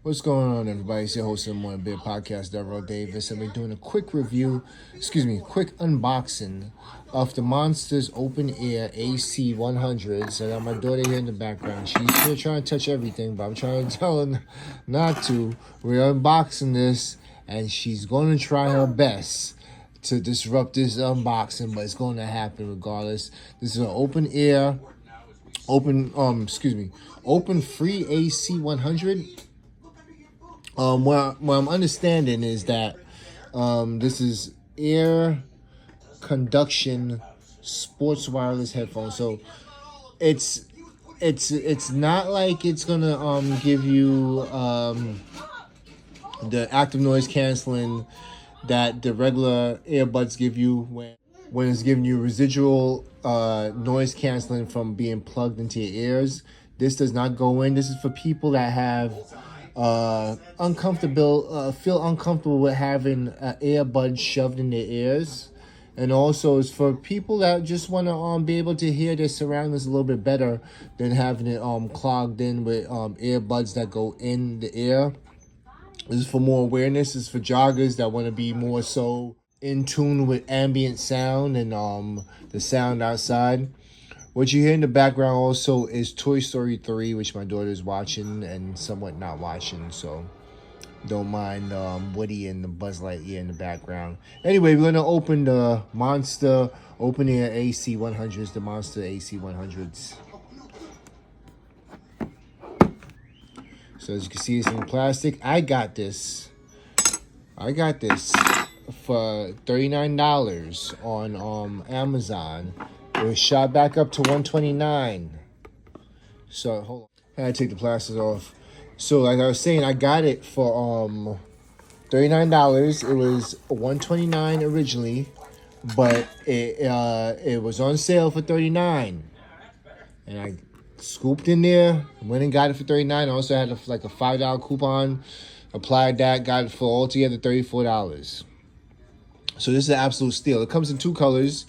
What's going on, everybody? It's your host of the Morning Beer Podcast, Devereaux Davis, and we're doing a quick review, quick unboxing of the Monsters Open Air AC100. So I got my daughter here in the background. She's still trying to touch everything, but I'm trying to tell her not to. We're unboxing this, and she's going to try her best to disrupt this unboxing, but it's going to happen regardless. This is an open free AC100. What I'm understanding is that this is air conduction sports wireless headphones. So it's not like it's gonna give you the active noise canceling that the regular earbuds give you when it's giving you residual noise canceling from being plugged into your ears. This does not go in. This is for people that have feel uncomfortable with having an earbud shoved in their ears, and also it's for people that just want to be able to hear their surroundings a little bit better than having it clogged in with earbuds that go in the ear. This is for more awareness. This is for joggers that want to be more so in tune with ambient sound and the sound outside. What you hear in the background also is Toy Story 3, which my daughter is watching and somewhat not watching, so don't mind Woody and the Buzz Lightyear in the background. Anyway, we're going to open the Monster Open Air AC100s, the Monster AC100s. So as you can see, it's in plastic. I got this for $39 on Amazon. It was shot back up to $129. So hold on, I had to take the plastic off. So like I was saying, I got it for $39. It was $129 originally, but it was on sale for $39, and I scooped in there, went and got it for $39. I also had a $5 coupon, applied that, got it for altogether $34. So this is an absolute steal. It comes in two colors.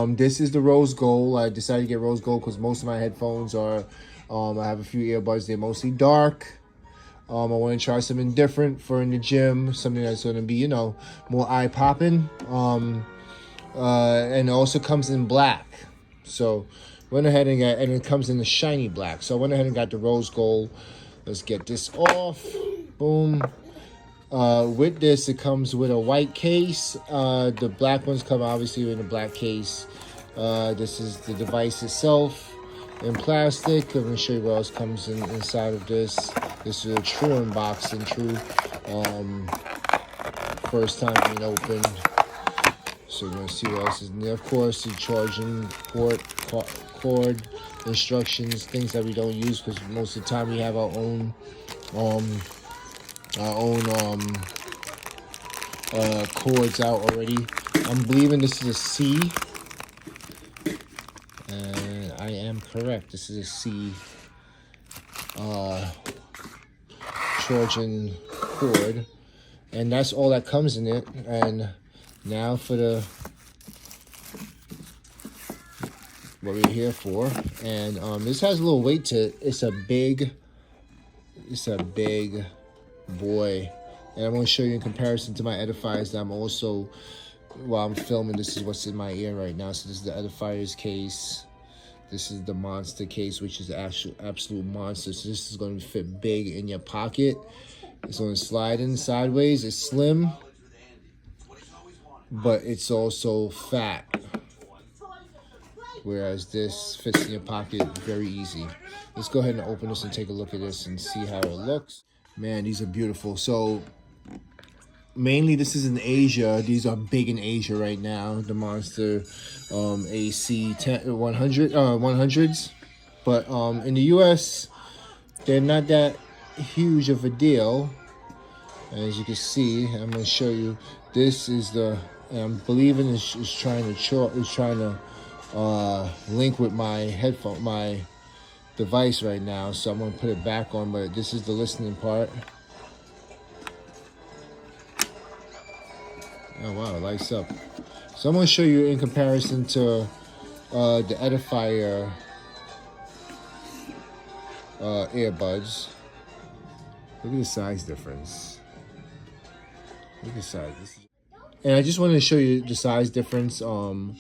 This is the rose gold. I decided to get rose gold because most of my headphones are, I have a few earbuds. They're mostly dark. I want to try something different for in the gym, something that's going to be, more eye-popping. And it also comes in black. So went ahead and it comes in the shiny black. So I went ahead and got the rose gold. Let's get this off. Boom. With this, it comes with a white case. The black ones come obviously in a black case. This is the device itself in plastic. I'm going to show you what else comes inside of this. This is a true unboxing, first time being opened. So we're going to see what else is in there. Of course, the charging port, cord, instructions, things that we don't use because most of the time we have our own cords out already. I'm believing this is a C, and I am correct. This is a C charging cord, and that's all that comes in it. And now for what we're here for. And this has a little weight to it. It's a big boy, and I'm going to show you in comparison to my edifiers that I'm also, while I'm filming, this is what's in my ear right now. So this is the edifiers case. This is the monster case, which is the absolute monster. So this is going to fit big in your pocket. It's going to slide in sideways. It's slim, but it's also fat, whereas this fits in your pocket very easy. Let's go ahead and open this and take a look at this and see how it looks. Man, these are beautiful. So mainly this is in Asia. These are big in Asia right now, the Monster AC100s. But in the US, they're not that huge of a deal. As you can see, I'm going to show you. This is I'm believing it's trying to link with my device right now, so I'm going to put it back on, but this is the listening part. Oh wow, it lights up. So I'm going to show you in comparison to the edifier earbuds. Look at the size difference. Look at the size. And I just wanted to show you the size difference. And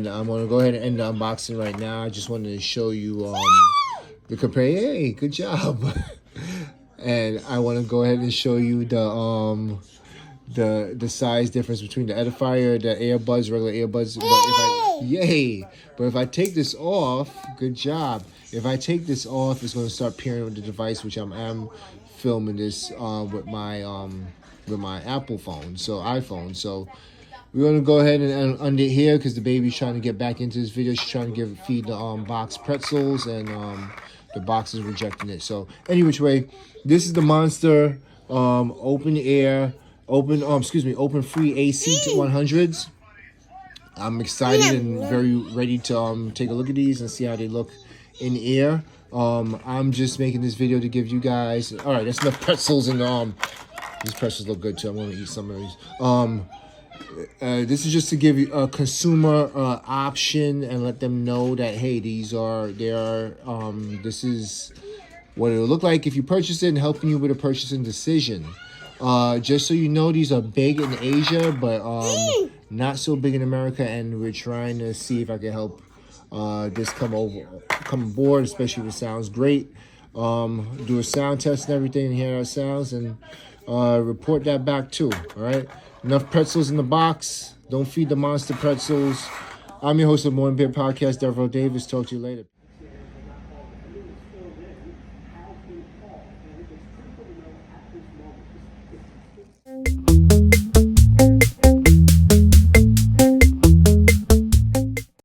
I'm gonna go ahead and end the unboxing right now. I just wanted to show you the compare. Hey, good job. And I want to go ahead and show you the size difference between the edifier, the earbuds, regular earbuds. But if I take this off, good job. If I take this off, it's going to start peering with the device, which I'm filming this with my Apple phone, so iPhone. So we're going to go ahead and undo it here because the baby's trying to get back into this video. She's trying to feed the box pretzels, and the box is rejecting it. So any which way, this is the Monster open free AC100s. I'm excited and very ready to take a look at these and see how they look in air. I'm just making this video to give you guys. All right, that's enough pretzels, and these pretzels look good too. I'm gonna eat some of these. This is just to give you a consumer option and let them know that, hey, this is what it'll look like if you purchase it, and helping you with a purchasing decision. Just so you know, these are big in Asia, but not so big in America, and we're trying to see if I can help this come aboard, especially if it sounds great. Do a sound test and everything, and hear how it sounds, and report that back too. All right, enough pretzels in the box. Don't feed the monster pretzels. I'm your host of the Morning Beer Podcast, Devereaux Davis. Talk to you later.